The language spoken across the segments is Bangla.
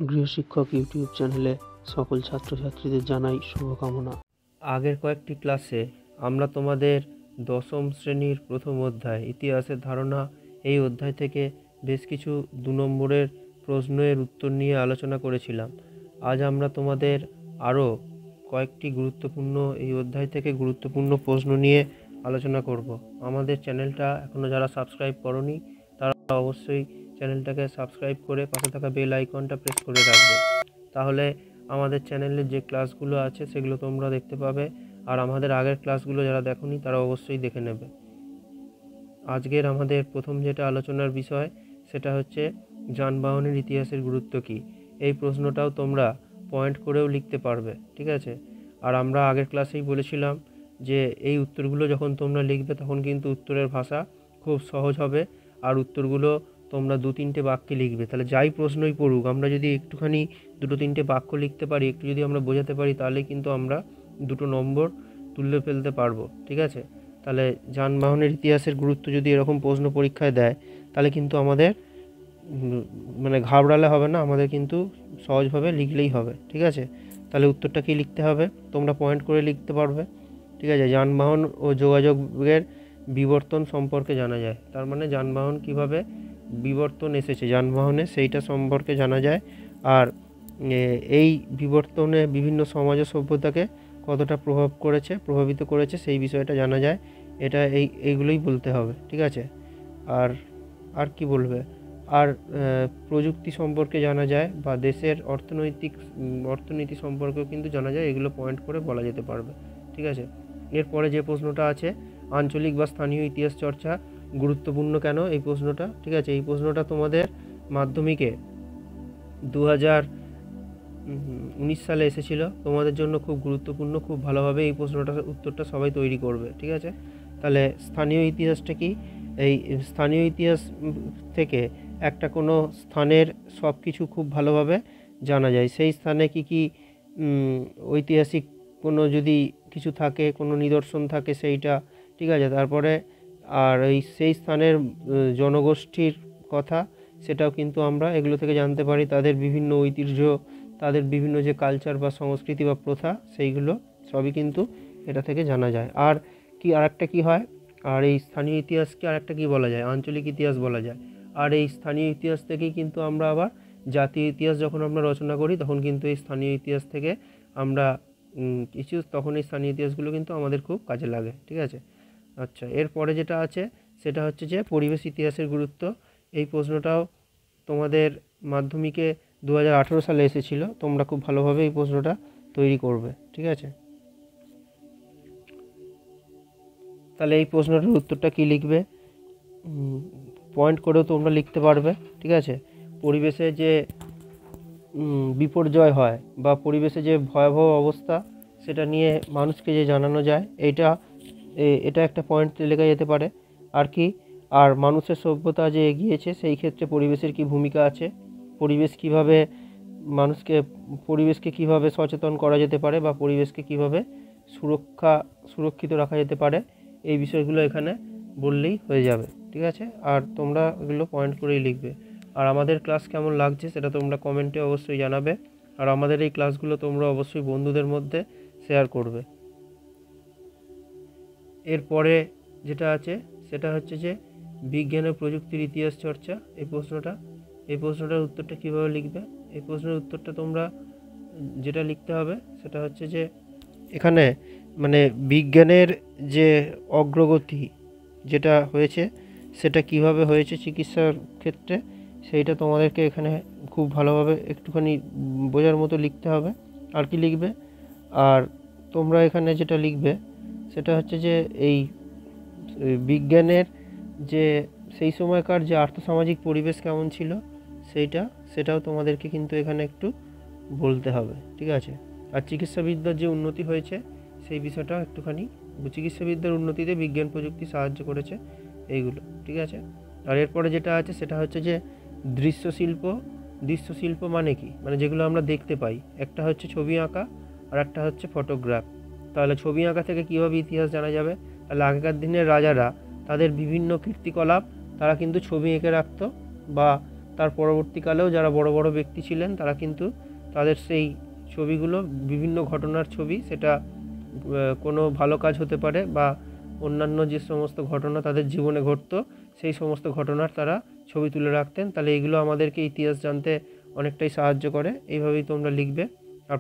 গৃহশিক্ষক ইউটিউব চ্যানেলে সকল ছাত্রছাত্রীদের জানাই শুভকামনা। আগের কয়েকটি ক্লাসে আমরা তোমাদের দশম শ্রেণীর প্রথম অধ্যায় ইতিহাসের ধারণা এই অধ্যায় থেকে বেশ কিছু 2 নম্বরের প্রশ্নের উত্তর নিয়ে আলোচনা করেছিলাম। আজ আমরা তোমাদের আরও কয়েকটি গুরুত্বপূর্ণ এই অধ্যায় থেকে গুরুত্বপূর্ণ প্রশ্ন নিয়ে আলোচনা করব। আমাদের চ্যানেলটা এখনও যারা সাবস্ক্রাইব করোনি তারা অবশ্যই চ্যানেলটাকে সাবস্ক্রাইব করে পাশে থাকা বেল আইকনটা প্রেস করে রাখবে, তাহলে আমাদের চ্যানেলের যে ক্লাসগুলো আছে সেগুলো তোমরা দেখতে পাবে। আর আমাদের আগের ক্লাসগুলো যারা দেখোনি তারা অবশ্যই দেখে নেবে। আজকের আমাদের প্রথম যেটা আলোচনার বিষয় সেটা হচ্ছে যানবাহনের ইতিহাসের গুরুত্ব কী। এই প্রশ্নটাও তোমরা পয়েন্ট করেও লিখতে পারবে, ঠিক আছে। আর আমরা আগের ক্লাসেই বলেছিলাম যে এই উত্তরগুলো যখন তোমরা লিখবে তখন কিন্তু উত্তরের ভাষা খুব সহজ হবে, আর উত্তরগুলো তোমরা 2-3টে বাক্যে লিখবে। তাহলে যাই প্রশ্নই পড়ুক আমরা যদি একটুখানি 2-3টে বাক্য লিখতে পারি, একটু যদি আমরা বোঝাতে পারি, তাহলে কিন্তু আমরা 2 নম্বর তুলে ফেলতে পারবো, ঠিক আছে। তাহলে যানবাহনের ইতিহাসের গুরুত্ব যদি এরকম প্রশ্ন পরীক্ষায় দেয় তাহলে কিন্তু আমাদের ঘাবড়ালে হবে না, আমাদের কিন্তু সহজভাবে লিখলেই হবে, ঠিক আছে। তাহলে উত্তরটা কি লিখতে হবে তোমরা পয়েন্ট করে লিখতে পারবে, ঠিক আছে। যানবাহন ও যোগাযোগের বিবর্তন সম্পর্কে জানা যায়, তার মানে যানবাহন কিভাবে বিবর্তন এসেছে যানবাহনে সেইটা সম্পর্কে জানা যায়। আর এই বিবর্তনে বিভিন্ন সমাজ ও সভ্যতাকে কতটা প্রভাবিত করেছে সেই বিষয়টা জানা যায়। এটা এইগুলোই বলতে হবে, ঠিক আছে। আর কি বলবে, আর প্রযুক্তি সম্পর্কে জানা যায় বা দেশের অর্থনীতি সম্পর্কেও কিন্তু জানা যায়, এগুলো পয়েন্ট করে বলা যেতে পারবে, ঠিক আছে। এরপরে যে প্রশ্নটা আছে আঞ্চলিক বা স্থানীয় ইতিহাস চর্চা গুরুত্বপূর্ণ কেন, এই প্রশ্নটা, ঠিক আছে। এই প্রশ্নটা তোমাদের মাধ্যমিকে 2019 সালে এসেছিল, তোমাদের জন্য খুব গুরুত্বপূর্ণ, খুব ভালোভাবে এই প্রশ্নটার উত্তরটা সবাই তৈরি করবে, ঠিক আছে। তাহলে স্থানীয় ইতিহাসটা কি, এই স্থানীয় ইতিহাস থেকে একটা কোনো স্থানের সব কিছু খুব ভালোভাবে জানা যায়। সেই স্থানে কি ঐতিহাসিক কোনো যদি কিছু থাকে, কোনো নিদর্শন থাকে সেইটা, ঠিক আছে। তারপরে আর সেই স্থানের জনগোষ্ঠীর কথা সেটাও কিন্তু আমরা এগুলো থেকে জানতে পারি, তাদের বিভিন্ন ঐতিহ্য, তাদের বিভিন্ন যে কালচার বা সংস্কৃতি বা প্রথা সেইগুলো সবই কিন্তু এটা থেকে জানা যায়। আর একটা কি হয়, আর এই স্থানীয় ইতিহাসকে আরেকটা কি বলা যায়, আঞ্চলিক ইতিহাস বলা যায়। আর এই স্থানীয় ইতিহাস থেকেই কিন্তু আমরা আবার জাতীয় ইতিহাস যখন আমরা রচনা করি তখন কিন্তু এই স্থানীয় ইতিহাস থেকে আমরা তখন এই স্থানীয় ইতিহাসগুলো কিন্তু আমাদের খুব কাজে লাগে, ঠিক আছে। আচ্ছা, এরপরে যেটা আছে সেটা হচ্ছে যে পরিবেশ ইতিহাসের গুরুত্ব। এই প্রশ্নটাও তোমাদের মাধ্যমিকে 2018 সালে এসেছিল, তোমরা খুব ভালোভাবে এই প্রশ্নটা তৈরি করবে, ঠিক আছে। তাহলে এই প্রশ্নটার উত্তরটা কি লিখবে পয়েন্ট করেও তোমরা লিখতে পারবে, ঠিক আছে। পরিবেশে যে বিপর্যয় হয় বা পরিবেশে যে ভয়াবহ অবস্থা সেটা নিয়ে মানুষকে যে জানানো যায়, এটা একটা পয়েন্ট লেখা যেতে পারে। আর মানুষের সভ্যতা যে এগিয়েছে সেই ক্ষেত্রে পরিবেশের কি ভূমিকা আছে, পরিবেশকে কিভাবে সচেতন করা যেতে পারে বা পরিবেশকে কিভাবে সুরক্ষিত রাখা যেতে পারে, এই বিষয়গুলো এখানে বললেই হয়ে যাবে, ঠিক আছে। আর তোমরা এগুলো পয়েন্ট করেই লিখবে। আর আমাদের ক্লাস কেমন লাগছে সেটা তোমরা কমেন্টে অবশ্যই জানাবে। আর আমাদের এই ক্লাসগুলো তোমরা অবশ্যই বন্ধুদের মধ্যে শেয়ার করবে। এরপরে যেটা আছে সেটা হচ্ছে যে বিজ্ঞান ও প্রযুক্তির ইতিহাস চর্চা। এই প্রশ্নটার উত্তরটা কীভাবে লিখবে, এই প্রশ্নের উত্তরটা তোমরা যেটা লিখতে হবে সেটা হচ্ছে যে এখানে বিজ্ঞানের যে অগ্রগতি যেটা হয়েছে সেটা কিভাবে হয়েছে চিকিৎসার ক্ষেত্রে, সেইটা তোমাদেরকে এখানে খুব ভালোভাবে একটুখানি বোঝার মতো লিখতে হবে। আর কি লিখবে, আর তোমরা এখানে যেটা লিখবে সেটা হচ্ছে যে এই বিজ্ঞানের যে সেই সময়কার যে আর্থসামাজিক পরিবেশ কেমন ছিল সেটাও তোমাদেরকে কিন্তু এখানে একটু বলতে হবে, ঠিক আছে। আর চিকিৎসাবিদ্যার যে উন্নতি হয়েছে সেই বিষয়টাও একটুখানি, চিকিৎসাবিদ্যার উন্নতিতে বিজ্ঞান প্রযুক্তি সাহায্য করেছে, এইগুলো, ঠিক আছে। আর এরপরে যেটা আছে সেটা হচ্ছে যে দৃশ্যশিল্প মানে কি, যেগুলো আমরা দেখতে পাই, একটা হচ্ছে ছবি আঁকা আর একটা হচ্ছে ফটোগ্রাফ। তাহলে ছবি আঁকা থেকে কীভাবে ইতিহাস জানা যাবে, তাহলে আগেকার দিনের রাজারা তাদের বিভিন্ন কীর্তিকলাপ তারা কিন্তু ছবি এঁকে রাখতো বা তার পরবর্তীকালেও যারা বড় বড় ব্যক্তি ছিলেন তারা কিন্তু তাদের সেই ছবিগুলো বিভিন্ন ঘটনার ছবি, সেটা কোনো ভালো কাজ হতে পারে বা অন্যান্য যে সমস্ত ঘটনা তাদের জীবনে ঘটতো সেই সমস্ত ঘটনার তারা ছবি তুলে রাখতেন। তাহলে এইগুলো আমাদেরকে ইতিহাস জানতে অনেকটাই সাহায্য করে। এইভাবেই তোমরা লিখবে। আর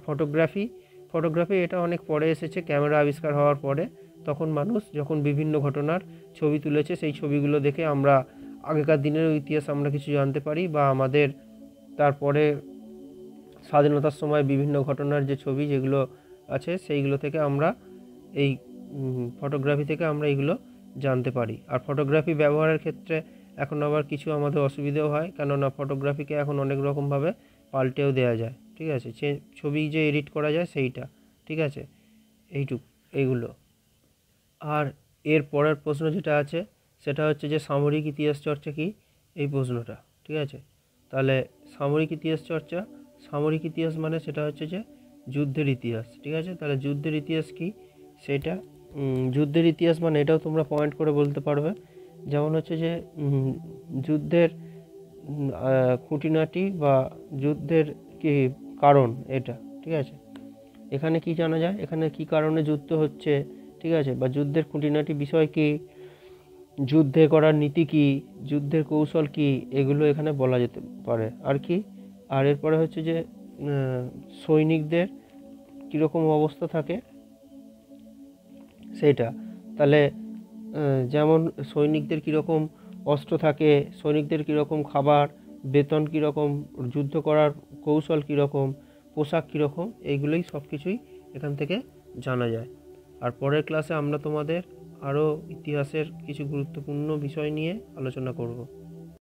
ফটোগ্রাফি এটা অনেক পরে এসেছে, ক্যামেরা আবিষ্কার হওয়ার পরে। তখন মানুষ যখন বিভিন্ন ঘটনার ছবি তুলেছে সেই ছবিগুলো দেখে আমরা আগেকার দিনেরও ইতিহাস আমরা কিছু জানতে পারি, বা আমাদের তারপরে স্বাধীনতার সময় বিভিন্ন ঘটনার যে ছবি যেগুলো আছে সেইগুলো থেকে আমরা এই ফটোগ্রাফি থেকে আমরা এইগুলো জানতে পারি। আর ফটোগ্রাফি ব্যবহারের ক্ষেত্রে এখন আবার কিছু আমাদের অসুবিধাও হয়, কেননা ফটোগ্রাফিকে এখন অনেক রকমভাবে পাল্টেও দেওয়া যায়। ঠিক আছে, ছবি যে এডিট করা যায় সেইটা। ঠিক আছে, এইগুলো। আর এর পরের প্রশ্ন যেটা আছে সেটা হচ্ছে যে সামরিক ইতিহাস চর্চা কি, এই প্রশ্নটা। ঠিক আছে, তাহলে সামরিক ইতিহাস মানে সেটা হচ্ছে যে যুদ্ধের ইতিহাস। ঠিক আছে, তাহলে যুদ্ধের ইতিহাস কি সেটা, যুদ্ধের ইতিহাস মানে এটাও তোমরা পয়েন্ট করে বলতে পারবে। যেমন হচ্ছে যে যুদ্ধের খুঁটিনাটি বা যুদ্ধের কি কারণ এটা। ঠিক আছে, এখানে কি জানা যায়, এখানে কি কারণে যুদ্ধ হচ্ছে, ঠিক আছে, বা যুদ্ধের খুঁটিনাটি বিষয় কি, যুদ্ধে করার নীতি কি, যুদ্ধের কৌশল কি, এগুলো এখানে বলা যেতে পারে। আর কি, আর এরপরে হচ্ছে যে সৈনিকদের কীরকম অবস্থা থাকে সেইটা। তাহলে যেমন সৈনিকদের কীরকম অস্ত্র থাকে, সৈনিকদের কীরকম খাবার, বেতন কীরকম, যুদ্ধ করার কৌশল কীরকম, পোশাক কীরকম, এইগুলোই সব কিছুই এখান থেকে জানা যায়। আর পরের ক্লাসে আমরা তোমাদের আরও ইতিহাসের কিছু গুরুত্বপূর্ণ বিষয় নিয়ে আলোচনা করব।